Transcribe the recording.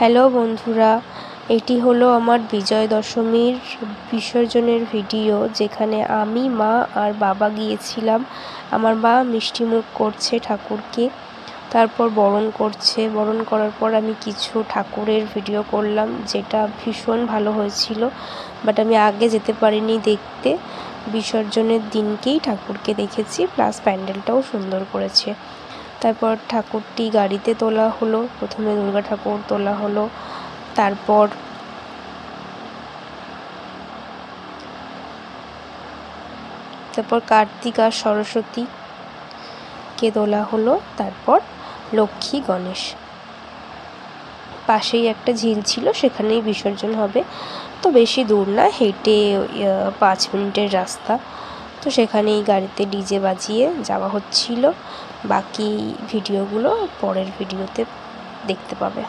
Hello বন্ধুরা, এটি হলো আমার বিজয় দশমীর বিসর্জনের ভিডিও, যেখানে আমি, মা আর বাবা গিয়েছিলাম। আমার মা মিষ্টিমুখ করছে ঠাকুরকে, তারপর বরণ করছে। বরণ করার পর আমি কিছু ঠাকুরের ভিডিও করলাম, যেটা ভীষণ ভালো হয়েছিল। বাট আমি আগে যেতে পারিনি দেখতে। বিসর্জনের দিনকেই ঠাকুরকে দেখেছি, প্লাস প্যান্ডেলটাও সুন্দর করেছে। তারপর ঠাকুরটি গাড়িতে তোলা হলো। প্রথমে দুর্গা ঠাকুর তোলা হলো, তারপর কার্তিক আর সরস্বতীকে তোলা হলো, তারপর লক্ষ্মী গণেশ। পাশেই একটা ঝিল ছিল, সেখানেই বিসর্জন হবে। তো বেশি দূর না, হেঁটে 5 মিনিটের রাস্তা। তো সেখানেই গাড়িতে ডিজে বাজিয়ে যাওয়া হচ্ছিল। বাকি ভিডিওগুলো পরের ভিডিওতে দেখতে পাবে।